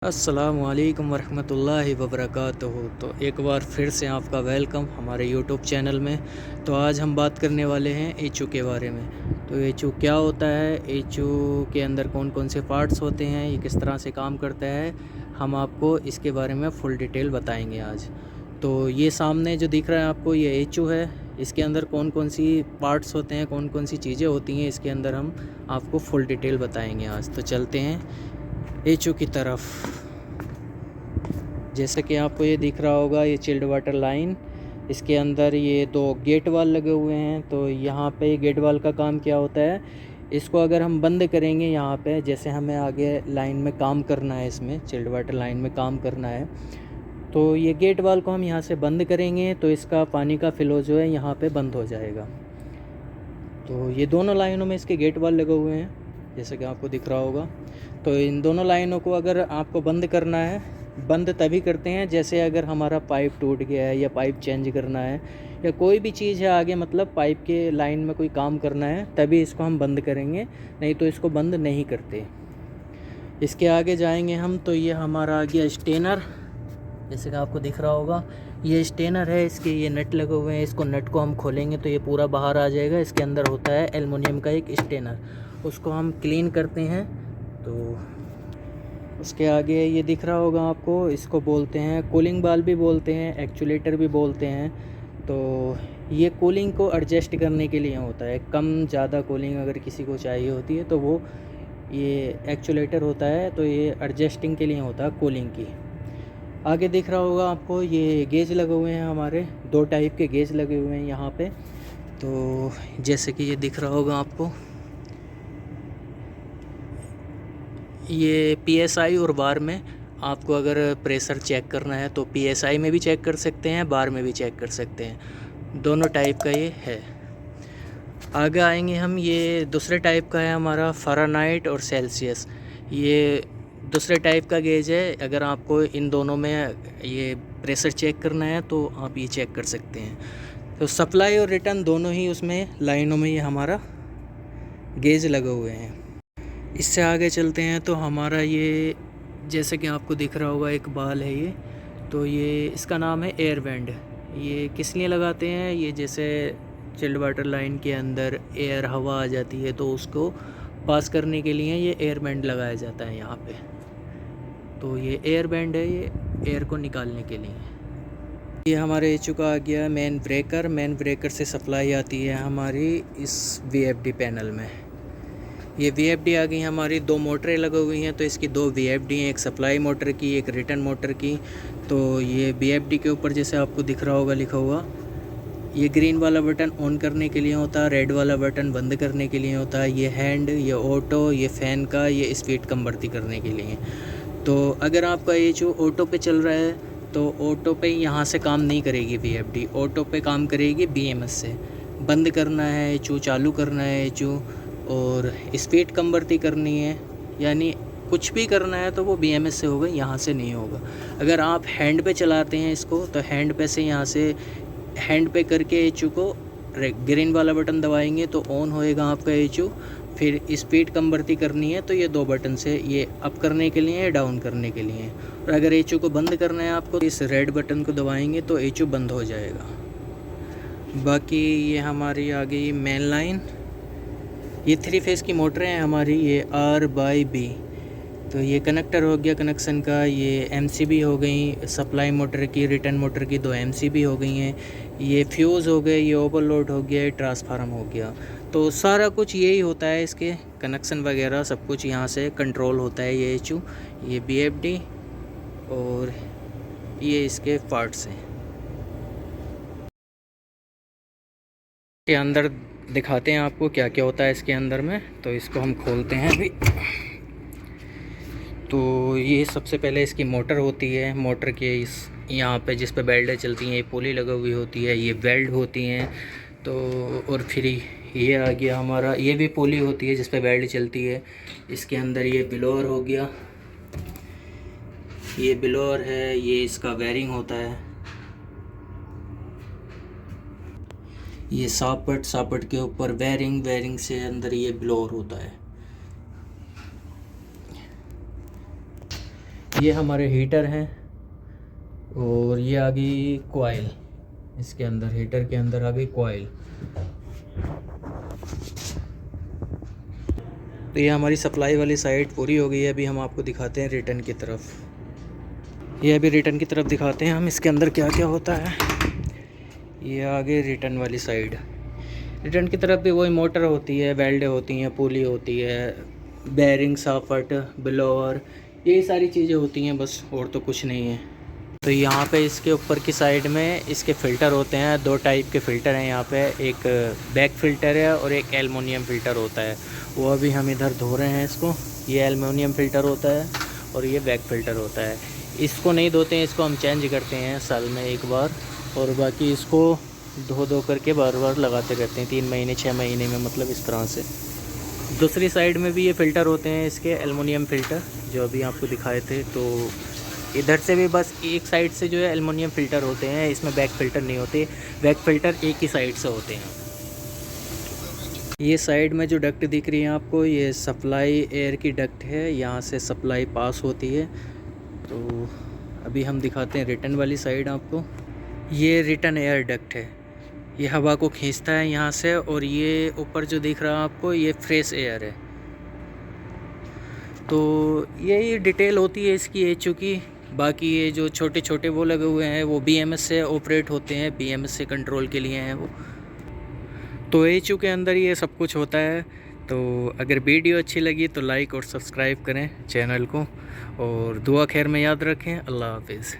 अस्सलामुअलैकुम वरहमतुल्लाहि वबरकातुहू। तो एक बार फिर से आपका वेलकम हमारे यूट्यूब चैनल में। तो आज हम बात करने वाले हैं एचयू के बारे में। तो एचयू क्या होता है, एचयू के अंदर कौन कौन से पार्ट्स होते हैं, ये किस तरह से काम करता है, हम आपको इसके बारे में फुल डिटेल बताएंगे आज। तो ये सामने जो दिख रहा है आपको, ये एचयू है। इसके अंदर कौन कौन सी पार्ट्स होते हैं, कौन कौन सी चीज़ें होती हैं, इसके अंदर हम आपको फुल डिटेल बताएंगे आज। तो चलते हैं एचयू की तरफ। जैसे कि आपको ये दिख रहा होगा, ये चिल्ड वाटर लाइन, इसके अंदर ये दो गेट वाल लगे हुए हैं। तो यहाँ पे गेट वाल का काम क्या होता है, इसको अगर हम बंद करेंगे यहाँ पे, जैसे हमें आगे लाइन में काम करना है, इसमें चिल्ड वाटर लाइन में काम करना है, तो ये गेट वाल को हम यहाँ से बंद करेंगे तो इसका पानी का फ़्लो जो है यहाँ पे बंद हो जाएगा। तो ये दोनों लाइनों में इसके गेट वाल लगे हुए हैं, जैसे कि आपको दिख रहा होगा। तो इन दोनों लाइनों को अगर आपको बंद करना है, बंद तभी करते हैं जैसे अगर हमारा पाइप टूट गया है या पाइप चेंज करना है या कोई भी चीज़ है आगे, मतलब पाइप के लाइन में कोई काम करना है, तभी इसको हम बंद करेंगे, नहीं तो इसको बंद नहीं करते। इसके आगे जाएंगे हम, तो ये हमारा आ गया स्टेनर। जैसे कि आपको दिख रहा होगा, ये स्टेनर है, इसके ये नट लगे हुए हैं। इसको नट को हम खोलेंगे तो ये पूरा बाहर आ जाएगा। इसके अंदर होता है एल्युमिनियम का एक स्टेनर, उसको हम क्लीन करते हैं। तो उसके आगे ये दिख रहा होगा आपको, इसको बोलते हैं कूलिंग बाल भी बोलते हैं, एक्चुएटर भी बोलते हैं। तो ये कूलिंग को एडजस्ट करने के लिए होता है, कम ज़्यादा कूलिंग अगर किसी को चाहिए होती है तो वो ये एक्चुएटर होता है, तो ये एडजस्टिंग के लिए होता है कूलिंग की। आगे दिख रहा होगा आपको, ये गेज लगे हुए हैं हमारे, दो टाइप के गेज लगे हुए हैं यहाँ पे। तो जैसे कि ये दिख रहा होगा आपको, ये पीएसआई और बार में आपको अगर प्रेशर चेक करना है तो पीएसआई में भी चेक कर सकते हैं, बार में भी चेक कर सकते हैं, दोनों टाइप का ये है। आगे आएंगे हम, ये दूसरे टाइप का है हमारा फ़ारेनहाइट और सेल्सियस। ये दूसरे टाइप का गेज है, अगर आपको इन दोनों में ये प्रेशर चेक करना है तो आप ये चेक कर सकते हैं। तो सप्लाई और रिटर्न दोनों ही उसमें लाइनों में ये हमारा गेज लगे हुए हैं। इससे आगे चलते हैं तो हमारा ये, जैसे कि आपको दिख रहा होगा, एक बाल है ये, तो ये इसका नाम है एयर बैंड। ये किस लिए लगाते हैं, ये जैसे चिल्ड वाटर लाइन के अंदर एयर हवा आ जाती है तो उसको पास करने के लिए ये एयर बैंड लगाया जाता है यहाँ पे। तो ये एयर बैंड है, ये एयर को निकालने के लिए। ये हमारे एचयू का आ गया मेन ब्रेकर। मेन ब्रेकर से सप्लाई आती है हमारी इस वीएफडी पैनल में। ये वीएफडी आ गई हमारी, दो मोटरें लगी हुई हैं, तो इसकी दो वीएफडी हैं, एक सप्लाई मोटर की, एक रिटर्न मोटर की। तो ये वीएफडी के ऊपर जैसे आपको दिख रहा होगा लिखा हुआ, ये ग्रीन वाला बटन ऑन करने के लिए होता है, रेड वाला बटन बंद करने के लिए होता है, ये हैंड, ये ऑटो, ये फ़ैन का, ये स्पीड कम बढ़ती करने के लिए। तो अगर आपका ये जो ऑटो पे चल रहा है तो ऑटो पे यहाँ से काम नहीं करेगी वीएफडी, ऑटो पे काम करेगी बीएमएस से। बंद करना है एचयू, चालू करना है एचयू, और स्पीड कम बढ़ती करनी है, यानी कुछ भी करना है तो वो बीएमएस से होगा, यहाँ से नहीं होगा। अगर आप हैंड पे चलाते हैं इसको तो हैंड पे से, यहाँ से हैंड पे करके एचयू को ग्रीन वाला बटन दबाएंगे तो ऑन होएगा आपका एचयू। फिर स्पीड कम बढ़ती करनी है तो ये दो बटन से, ये अप करने के लिए है, डाउन करने के लिए। और अगर एचयू को बंद करना है आपको, इस रेड बटन को दबाएंगे तो एचयू बंद हो जाएगा। बाकी ये हमारी आ गई मेन लाइन। ये 3 फेज़ की मोटरें हैं हमारी, ये R/B। तो ये कनेक्टर हो गया कनेक्शन का, ये MCB हो गई सप्लाई मोटर की, रिटर्न मोटर की 2 MCB हो गई हैं, ये फ्यूज़ हो गए, ये ओवरलोड हो गया, ट्रांसफार्मर हो गया। तो सारा कुछ यही होता है, इसके कनेक्शन वगैरह सब कुछ यहाँ से कंट्रोल होता है। ये एचयू, ये BFD और ये इसके पार्ट्स हैं। के अंदर दिखाते हैं आपको क्या क्या होता है इसके अंदर में। तो इसको हम खोलते हैं अभी। तो ये सबसे पहले इसकी मोटर होती है, मोटर के इस यहाँ पे जिस पे बेल्टें चलती हैं, ये पुली लगी हुई होती है, ये बेल्ट होती हैं। तो और फिर ये आ गया हमारा, ये भी पुली होती है जिस पे बेल्ट चलती है। इसके अंदर ये ब्लोअर हो गया, ये ब्लोअर है, ये इसका वेयरिंग होता है, ये सापट के ऊपर वेयरिंग से अंदर ये ब्लोअर होता है। ये हमारे हीटर हैं और ये आ गई कॉइल, इसके अंदर हीटर के अंदर आ गई कॉइल। तो ये हमारी सप्लाई वाली साइड पूरी हो गई है। अभी हम आपको दिखाते हैं रिटर्न की तरफ। ये अभी रिटर्न की तरफ दिखाते हैं हम, इसके अंदर क्या क्या होता है। ये आगे रिटर्न वाली साइड। रिटर्न की तरफ भी वही मोटर होती है, वेल्डें होती हैं, पुली होती है, बेरिंग, साफट, ब्लोअर, यही सारी चीज़ें होती हैं बस, और तो कुछ नहीं है। तो यहाँ पे इसके ऊपर की साइड में इसके फ़िल्टर होते हैं। 2 टाइप के फ़िल्टर हैं यहाँ पे, एक बैक फ़िल्टर है और एक एलुमिनियम फ़िल्टर होता है। वो अभी हम इधर धो रहे हैं इसको। ये एलुमिनियम फ़िल्टर होता है और ये बैक फ़िल्टर होता है। इसको नहीं धोते हैं, इसको हम चेंज करते हैं साल में एक बार, और बाकी इसको धो करके बार बार लगाते रहते हैं, 3 महीने 6 महीने में, मतलब इस तरह से। दूसरी साइड में भी ये फ़िल्टर होते हैं इसके, एलुमिनियम फ़िल्टर, जो अभी आपको दिखाए थे। तो इधर से भी बस एक साइड से जो है एलुमिनियम फ़िल्टर होते हैं, इसमें बैक फ़िल्टर नहीं होते। बैक फ़िल्टर एक ही साइड से होते हैं। ये साइड में जो डक्ट दिख रही है आपको, ये सप्लाई एयर की डक्ट है, यहाँ से सप्लाई पास होती है। तो अभी हम दिखाते हैं रिटर्न वाली साइड आपको। ये रिटर्न एयर डक्ट है, ये हवा को खींचता है यहाँ से, और ये ऊपर जो दिख रहा है आपको, ये फ्रेश एयर है। तो यही डिटेल होती है इसकी एचयू की। बाकी ये जो छोटे छोटे वो लगे हुए हैं वो बीएमएस से ऑपरेट होते हैं, बीएमएस से कंट्रोल के लिए हैं वो। तो एचयू के अंदर ये सब कुछ होता है। तो अगर वीडियो अच्छी लगी तो लाइक और सब्सक्राइब करें चैनल को, और दुआ खैर में याद रखें। अल्लाह हाफिज़।